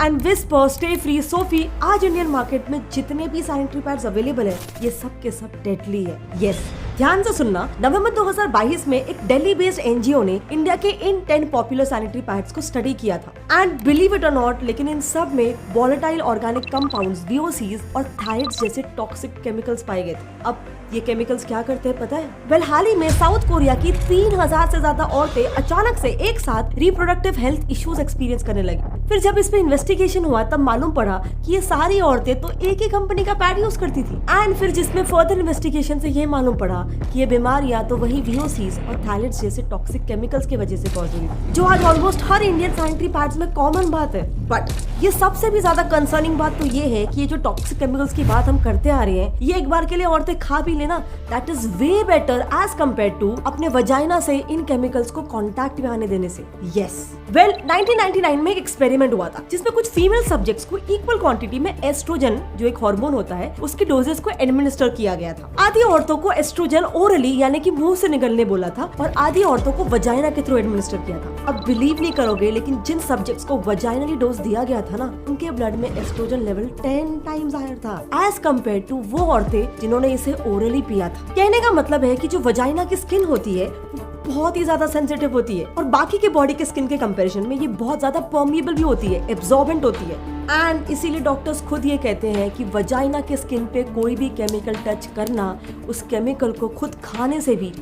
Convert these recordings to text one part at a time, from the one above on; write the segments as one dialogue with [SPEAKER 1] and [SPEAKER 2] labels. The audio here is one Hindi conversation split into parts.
[SPEAKER 1] And whisper, stay free, Sophie, आज इंडियन मार्केट में जितने भी सैनिटरी पैड्स अवेलेबल है ये सब के सब डेडली है। यस, ध्यान से सुनना, नवंबर 2022 में एक दिल्ली बेस्ड एनजीओ ने इंडिया के इन 10 पॉपुलर सैनिटरी पैड्स को स्टडी किया था एंड बिलीव इट और नॉट, लेकिन इन सब में वोलेटाइल ऑर्गेनिक कंपाउंड्स, VOCs और थायराइड्स जैसे टॉक्सिक केमिकल्स पाए गए थे। अब ये केमिकल्स क्या करते हैं पता है? वेल, हाल ही में साउथ कोरिया की 3000 से ज्यादा औरतें अचानक से एक साथ रिप्रोडक्टिव हेल्थ इश्यूज एक्सपीरियंस करने लगी। फिर जब इस पे इन्वेस्टिगेशन हुआ तब मालूम पड़ा कि ये सारी औरतें तो एक ही कंपनी का पैड यूज करती थी। एंड फिर जिसमें फर्दर इन्वेस्टिगेशन से ये मालूम पड़ा कि ये बीमारियां तो वही VOCs और थायराइड्स जैसे टॉक्सिक केमिकल्स की वजह से कॉज हुई, जो आज ऑलमोस्ट हर इंडियन सैनिटरी पैड्स में कॉमन बात है। बट ये सबसे भी ज्यादा कंसर्निंग बात तो ये है कि ये जो टॉक्सिक केमिकल्स की बात हम करते आ रहे हैं, ये एक बार के लिए औरतें खा भी लेना, that is way better as compare to अपने वजाइना से इन केमिकल्स को कॉन्टैक्ट में आने देने से। यस, वेल 1999 में एक एक्सपेरिमेंट हुआ था जिसमें कुछ फीमेल सब्जेक्ट्स को इक्वल क्वांटिटी में एस्ट्रोजन, जो एक हार्मोन होता है, उसके डोजेस को एडमिनिस्टर किया गया था। आधी औरतों को एस्ट्रोजन ओरली यानी कि मुंह से निगलने बोला था और आधी औरतों को वजाइना के थ्रू एडमिनिस्टर किया था। अब बिलीव नहीं करोगे, लेकिन जिन सब्जेक्ट्स को वजाइनली डोज दिया गया था ना, उनके ब्लड में एस्ट्रोजन लेवल 10 टाइम्स हायर था एज कम्पेयर टू वो औरतें जिन्होंने इसे ओरली पिया था। कहने का मतलब है कि जो वजाइना की स्किन होती है बहुत ही ज्यादा सेंसिटिव होती है और बाकी के बॉडी के स्किन के कंपैरिजन में ये बहुत ज्यादा पर्मिएबल भी होती है, एब्जॉर्बेंट होती है। एंड इसीलिए डॉक्टर्स खुद ये कहते हैं कि वजाइना के स्किन पे कोई भी केमिकल टच करना उस केमिकल को खुद खाने से भी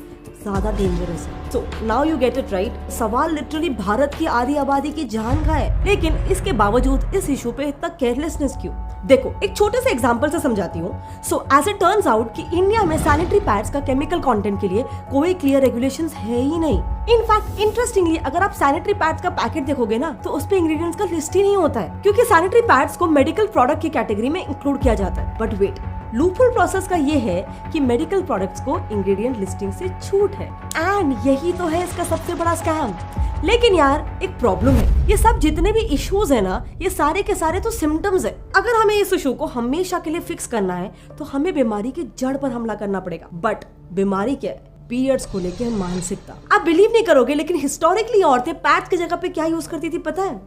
[SPEAKER 1] ज्यादा डेंजरस है। So now you get it right, सवाल लिटरली भारत की आधी आबादी की जान का है, लेकिन इसके बावजूद इस इशू पे इतना केयरलेसनेस क्यों? देखो, एक छोटे से एग्जांपल से समझाती हूँ। So as it turns out कि इंडिया में सैनिटरी पैड्स का केमिकल कंटेंट के लिए कोई क्लियर रेगुलेशंस है ही नहीं। इनफैक्ट इंटरेस्टिंगली, अगर आप सैनिटरी पैड्स का पैकेट देखोगे ना, तो उस पे इंग्रेडिएंट्स का लिस्ट ही नहीं होता है, क्योंकि सैनिटरी पैड्स को मेडिकल प्रोडक्ट की कैटेगरी में इंक्लूड किया जाता है। बट वेट, लूपहोल प्रोसेस का ये है कि मेडिकल प्रोडक्ट्स को इंग्रेडिएंट लिस्टिंग से छूट है एंड यही तो है इसका सबसे बड़ा स्कैम। लेकिन यार एक प्रॉब्लम है, ये सब जितने भी इश्यूज है ना, ये सारे के सारे तो सिम्टम्स है। अगर हमें इस इशू को हमेशा के लिए फिक्स करना है तो हमें बीमारी की जड़ पर हमला करना पड़ेगा। बट बीमारी क्या है? पीरियड्स को लेकर मानसिकता। आप बिलीव नहीं करोगे, लेकिन हिस्टोरिकली औरतें पैड्स की जगह पे क्या यूज करती थी पता है?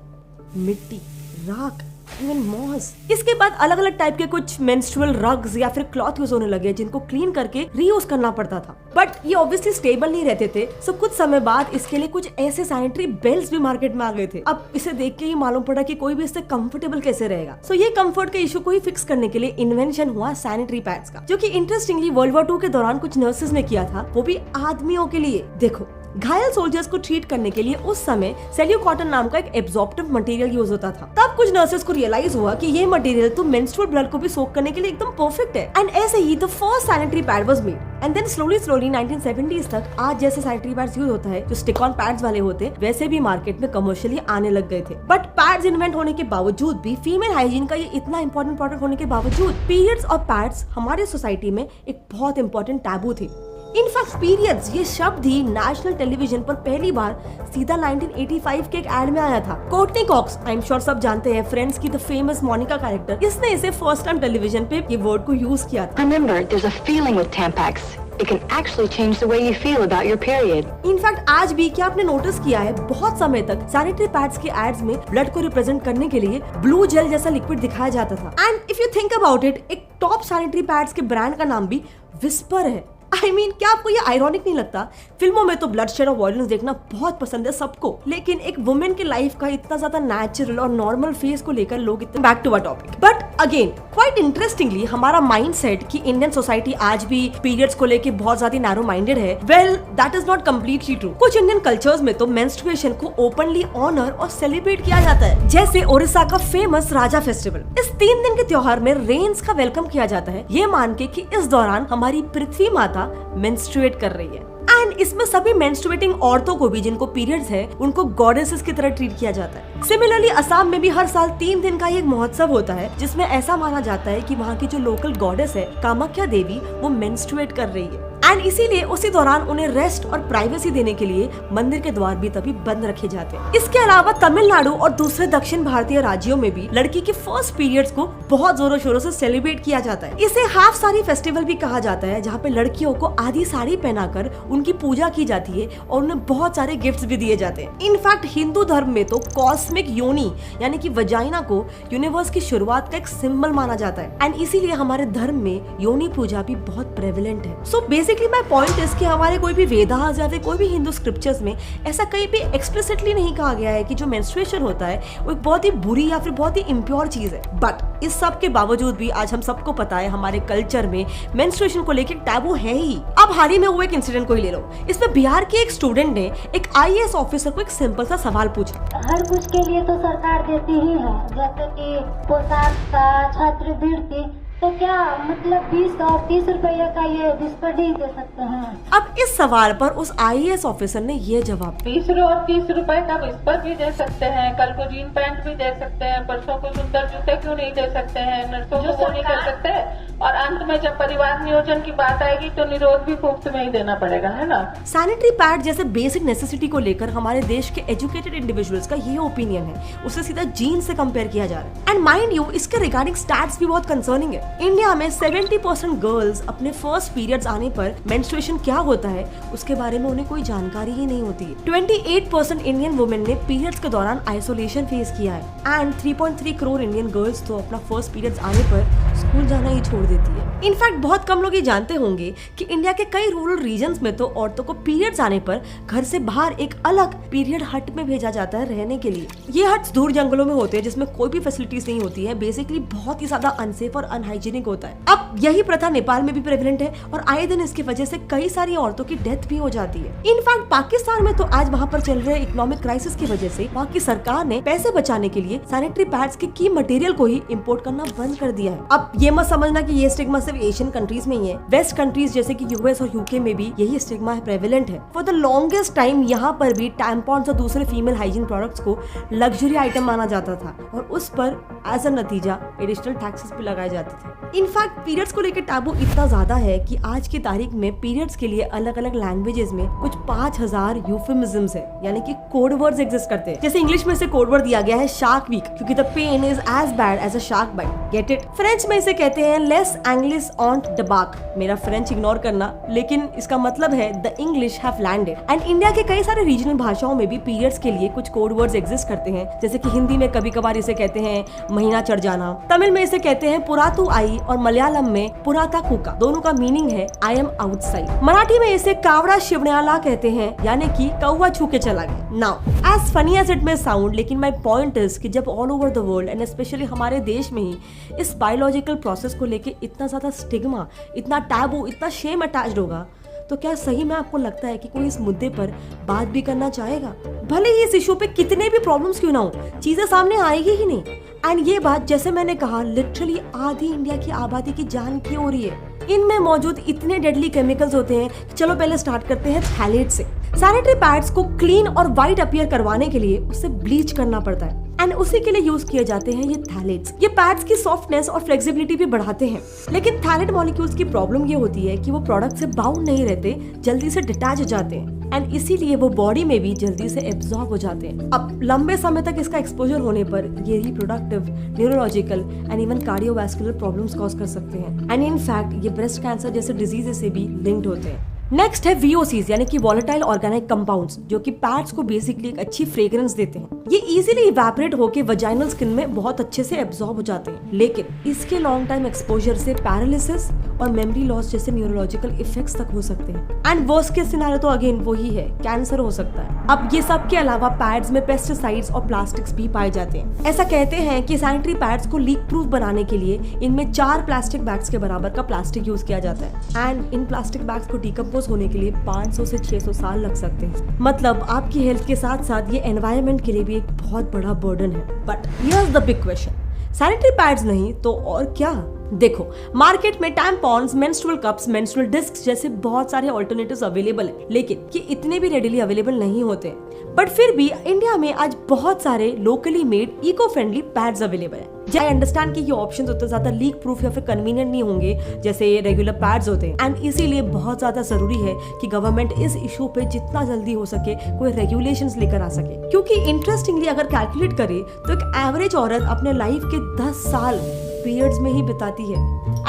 [SPEAKER 1] मिट्टी, राख, इवन मॉस। इसके बाद अलग अलग टाइप के कुछ मेंस्ट्रुअल रग्स या फिर क्लॉथ यूज होने लगे जिनको क्लीन करके रीयूज करना पड़ता था। बट ये ऑब्वियसली स्टेबल नहीं रहते थे, सो कुछ समय बाद इसके लिए कुछ ऐसे सैनिटरी बेल्ट्स भी मार्केट में आ गए थे। अब इसे देख के ही मालूम पड़ा कि कोई भी इससे कंफर्टेबल कैसे रहेगा। सो ये कंफर्ट के इशू को ही फिक्स करने के लिए इन्वेंशन हुआ सैनिटरी पैड्स का, जो कि इंटरेस्टिंगली वर्ल्ड वॉर 2 के दौरान कुछ नर्सेज ने किया था, वो भी आदमियों के लिए। देखो, घायल सोल्जर्स को ट्रीट करने के लिए उस समय सेल्यूकॉटन नाम का एक एब्जॉर्प्टिव मटेरियल यूज होता था। तब कुछ नर्सेस को रियलाइज हुआ कि ये मटेरियल तो मेंस्ट्रुअल ब्लड को भी सोक करने के लिए एकदम परफेक्ट है। एंड ऐसे ही the first sanitary pad was made and then slowly 1970s तक आज जैसे सैनिटरी पैड्स यूज होता है, जो स्टिक ऑन पैड्स वाले होते, वैसे भी मार्केट में कमर्शियली आने लग गए थे। बट पैड्स इन्वेंट होने के बावजूद भी, फीमेल हाइजीन का ये इतना इंपॉर्टेंट प्रोडक्ट होने के बावजूद, पीरियड्स और पैड्स हमारे सोसाइटी में एक बहुत इंपॉर्टेंट टैबू थे। इनफैक्ट पीरियड्स ये शब्द ही नेशनल टेलीविजन पर पहली बार सीधा 1985 के एक एड में आया था। कोर्टनी कॉक्स, आई एम श्योर सब जानते हैं, फ्रेंड्स की द फेमस मोनिका कैरेक्टर, इसने इसे फर्स्ट टाइम टेलीविजन पे ये वर्ड को यूज किया था।
[SPEAKER 2] Remember, there's a feeling with Tampax. It can actually change the way you feel about your period.
[SPEAKER 1] In fact आज भी क्या आपने नोटिस किया है, बहुत समय तक सैनिटरी पैड्स के एड्स में ब्लड को रिप्रेजेंट करने के लिए ब्लू जेल जैसा लिक्विड दिखाया जाता था। And if you think about it, एक टॉप सैनिटरी पैड्स के ब्रांड का नाम भी विस्पर है। I mean, क्या आपको ये आयरॉनिक नहीं लगता? फिल्मों में तो ब्लडशेड और वायलेंस देखना बहुत पसंद है सबको, लेकिन एक वुमेन की लाइफ का इतना ज्यादा नेचुरल और नॉर्मल फेस को लेकर लोग इतने back to a topic. But again quite interestingly, हमारा माइंडसेट कि इंडियन सोसाइटी आज भी पीरियड्स को लेकर बहुत ज्यादा नैरो माइंडेड है, well that is not completely true. कुछ इंडियन कल्चर्स में तो मेंस्ट्रुएशन को ओपनली ऑनर और सेलिब्रेट किया जाता है, जैसे ओडिशा का फेमस राजा फेस्टिवल। इस 3 दिन के त्योहार में रेन्स का वेलकम किया जाता है, ये मान के कि इस दौरान हमारी पृथ्वी माता मेंस्ट्रुएट कर रही है। एंड इसमें सभी मेंस्ट्रुएटिंग औरतों को भी जिनको पीरियड्स है, उनको गॉडेसेस की तरह ट्रीट किया जाता है। सिमिलरली असम में भी हर साल 3 दिन का एक महोत्सव होता है, जिसमें ऐसा माना जाता है कि वहाँ की जो लोकल गॉडेस है कामाख्या देवी, वो मेंस्ट्रुएट कर रही है। एंड इसीलिए उसी दौरान उन्हें रेस्ट और प्राइवेसी देने के लिए मंदिर के द्वार भी तभी बंद रखे जाते हैं। इसके अलावा तमिलनाडु और दूसरे दक्षिण भारतीय राज्यों में भी लड़की के फर्स्ट पीरियड्स को बहुत जोरों शोरों से सेलिब्रेट किया जाता है। इसे हाफ साड़ी फेस्टिवल भी कहा जाता है, जहाँ पे लड़कियों को आधी साड़ी पहनाकर उनकी पूजा की जाती है और उन्हें बहुत सारे गिफ्ट्स भी दिए जाते हैं। इनफैक्ट हिंदू धर्म में तो कॉस्मिक योनि यानी कि वजाइना को यूनिवर्स की शुरुआत का एक सिंबल माना जाता है एंड इसीलिए हमारे धर्म में योनि पूजा भी बहुत प्रेवलेंट है। So basically my point is कि हमारे कोई भी वेदास या फिर कोई भी हिंदू स्क्रिप्चर्स में ऐसा कहीं भी एक्सप्लिसिटली नहीं कहा गया है कि जो मेंस्ट्रुएशन होता है वो एक बहुत ही बुरी या फिर बहुत ही इम्प्योर चीज है। बट इस सब के बावजूद भी आज हम सबको पता है हमारे कल्चर में मेंस्ट्रुएशन को लेकर टैबू है ही। अब हाल ही में हुए एक इंसिडेंट को ही ले लो। इसमें बिहार के एक स्टूडेंट ने एक IAS ऑफिसर को एक सिंपल सा सवाल पूछा।
[SPEAKER 3] हर कुछ के लिए तो सरकार देती ही है, जैसे कि पोशाक का, छात्रवृत्ति, तो क्या मतलब 20 और 30 रुपये का ये जिस पर नहीं दे सकते हैं?
[SPEAKER 1] अब इस सवाल पर उस IAS ऑफिसर ने ये जवाब
[SPEAKER 4] 20 और 30 रुपए का इस पर भी दे सकते हैं, कल को जीन पैंट भी दे सकते हैं, परसों को सुंदर जूते क्यों नहीं दे सकते हैं, नर्सों को वो नहीं कर सकते। और अंत में जब परिवार नियोजन की बात आएगी तो निरोध भी मुफ्त में ही देना पड़ेगा, है ना।
[SPEAKER 1] सैनिटरी पैड जैसे बेसिक नेसेसिटी को लेकर हमारे देश के एजुकेटेड इंडिविजुअल्स का ये ओपिनियन है, उसे सीधा जीन से कंपेयर किया जा रहा है। एंड माइंड यू, इसके रिगार्डिंग स्टैट्स भी बहुत कंसर्निंग है। इंडिया में 70% गर्ल्स अपने फर्स्ट पीरियड्स आने पर मेंस्ट्रुएशन क्या होता है उसके बारे में उन्हें कोई जानकारी ही नहीं होती है। 28% इंडियन वुमेन ने पीरियड्स के दौरान आइसोलेशन फेस किया है एंड 3.3 करोड़ इंडियन गर्ल्स तो अपना फर्स्ट पीरियड्स आने पर स्कूल जाना ही छोड़ देती है। इनफैक्ट बहुत कम लोग ये जानते होंगे कि इंडिया के कई रूरल रीजन्स में तो औरतों को पीरियड्स आने पर घर से बाहर एक अलग पीरियड हट में भेजा जाता है रहने के लिए। ये हट्स दूर जंगलों में होते हैं जिसमें कोई भी फैसिलिटीज नहीं होती है, बेसिकली बहुत ही ज्यादा अनसेफ और अनहाइजीनिक होता है। अब यही प्रथा नेपाल में भी प्रेवलेंट है और आए दिन इसकी वजह से कई सारी औरतों की डेथ भी हो जाती है। इनफैक्ट पाकिस्तान में तो आज वहाँ पर चल रहे इकोनॉमिक क्राइसिस की वजह से वहाँ की सरकार ने पैसे बचाने के लिए सैनिटरी पैड्स के की मटेरियल को ही इम्पोर्ट करना बंद कर दिया है। अब ये मत समझना कि ये स्टिग्मा सिर्फ एशियन कंट्रीज में ही है, वेस्ट कंट्रीज जैसे कि US और UK में भी यही स्टिग्मा प्रेवलेंट है। फॉर द लॉन्गेस्ट टाइम यहाँ पर भी टैम्पॉन्स और दूसरे फीमेल हाइजीन प्रोडक्ट्स को लग्जरी आइटम माना जाता था और उस पर एज अ नतीजा एडिशनल टैक्सेस भी लगाए जाते थे। इनफैक्ट पीरियड्स को लेकर टैबू इतना ज्यादा है कि आज की तारीख में पीरियड्स के लिए अलग अलग लैंग्वेजेस में कुछ 5000 यूफेमिज्म्स है, यानी कि कोड वर्ड्स एग्जिस्ट करते हैं। जैसे इंग्लिश में से कोड वर्ड दिया गया है शार्क वीक, क्योंकि the pain is as bad as a shark bite. Get it? French में इसे कहते हैं लेस एंग्लिश ऑन डबाक। मेरा फ्रेंच इग्नोर करना, लेकिन इसका मतलब है the English have landed. And India के कई सारे रीजनल भाषाओं में भी पीरियड्स के लिए कुछ कोड वर्ड्स एग्जिस्ट करते हैं, जैसे कि हिंदी में कभी कभार इसे कहते हैं महीना चढ़ जाना, तमिल में इसे कहते हैं पुरातु आई और मलयालम में पुराता कुका। दोनों का मीनिंग है आई एम आउटसाइड। मराठी में इसे कावड़ा शिवण्याला कहते हैं, यानी कि कौवा छू के चला गया। Now as funny as it may sound, लेकिन माय पॉइंट इज कि जब all over the world and specially हमारे देश में ही इस बायोलॉजिकल प्रोसेस को लेके इतना ज्यादा स्टिग्मा, इतना टैबू, इतना शेम अटैच्ड होगा, तो क्या सही में आपको लगता है कि कोई इस मुद्दे पर बात भी करना चाहेगा? भले ही इस इशू पे कितने भी प्रॉब्लम्स क्यों ना हो, चीजें सामने आएगी ही नहीं। एंड ये बात, जैसे मैंने कहा, लिटरली आधी इंडिया की आबादी की जान की हो रही है। इनमें मौजूद इतने डेडली केमिकल्स होते हैं। चलो पहले स्टार्ट करते हैं थैलेट से। सैनिटरी पैड्स को क्लीन और वाइट अपीयर करवाने के लिए उसे ब्लीच करना पड़ता है एंड उसी के लिए यूज किए जाते हैं ये थैलेट्स। ये पैड्स की सॉफ्टनेस और फ्लेक्सिबिलिटी भी बढ़ाते हैं, लेकिन थैलेट मॉलिक्यूल्स की प्रॉब्लम ये होती है कि वो प्रोडक्ट से बाउंड नहीं रहते, जल्दी से डिटैच हो जाते हैं एंड इसीलिए वो बॉडी में भी जल्दी से एब्जॉर्ब हो जाते हैं। अब लंबे समय तक इसका एक्सपोजर होने पर ये reproductive, neurological and even cardiovascular problems cause कर सकते हैं एंड इन फैक्ट ये ब्रेस्ट कैंसर जैसे डिजीजेस से भी लिंक्ड होते हैं। नेक्स्ट है VOCs, यानी कि वॉलेटाइल ऑर्गेनिक कंपाउंड्स, जो कि पैड्स को बेसिकली एक अच्छी फ्रेग्रेंस देते हैं। ये इजीली इवेपोरेट होकर वजाइनल स्किन में बहुत अच्छे से एब्जॉर्ब हो जाते हैं, लेकिन इसके लॉन्ग टाइम एक्सपोजर से पैरालिसिस और मेमोरी लॉस जैसे न्यूरोलॉजिकल इफेक्ट्स तक हो सकते हैं एंड वर्स्ट केस सिनेरियो तो अगेन वही है, कैंसर हो सकता है। अब ये सब के अलावा पैड्स में पेस्टिसाइड्स और प्लास्टिक्स भी पाए जाते हैं। ऐसा कहते हैं कि सैनिटरी पैड्स को लीक प्रूफ बनाने के लिए इनमें 4 प्लास्टिक बैग्स के बराबर का प्लास्टिक यूज किया जाता है एंड इन प्लास्टिक बैग्स को डिकम्पोज होने के लिए 500 से 600 साल लग सकते हैं। मतलब आपकी हेल्थ के साथ साथ ये एनवायरनमेंट के लिए भी एक बहुत बड़ा बर्डन है। But here's the big question, sanitary pads नहीं तो और क्या? देखो, मार्केट में tampons, menstrual cups, menstrual discs जैसे बहुत सारे ऑल्टरनेटिव्स अवेलेबल हैं, लेकिन ये इतने भी रेडिली अवेलेबल नहीं होते। बट फिर भी इंडिया में आज बहुत सारे locally made eco friendly pads available हैं। आई अंडरस्टैंड कि ये ऑप्शंस उतने ज्यादा लीक प्रूफ या फिर कन्वीनियंट नहीं होंगे जैसे रेगुलर पैड्स होते हैं, एंड इसीलिए बहुत ज्यादा जरूरी है कि गवर्नमेंट इस इशू पे जितना जल्दी हो सके कोई रेगुलेशंस लेकर आ सके। क्योंकि इंटरेस्टिंगली अगर कैलकुलेट करें तो एक एवरेज औरत अपने लाइफ के 10 साल पीरियड्स में ही बिताती है,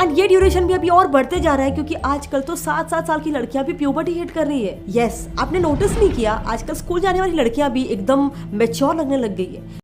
[SPEAKER 1] एंड ये ड्यूरेशन भी अभी और बढ़ते जा रहा है क्योंकि आजकल तो 7-7 साल की लड़कियां भी प्यूबर्टी हिट कर रही है। यस, आपने नोटिस नहीं किया, आजकल स्कूल जाने वाली लड़कियां भी एकदम मैच्योर लगने लग गई है।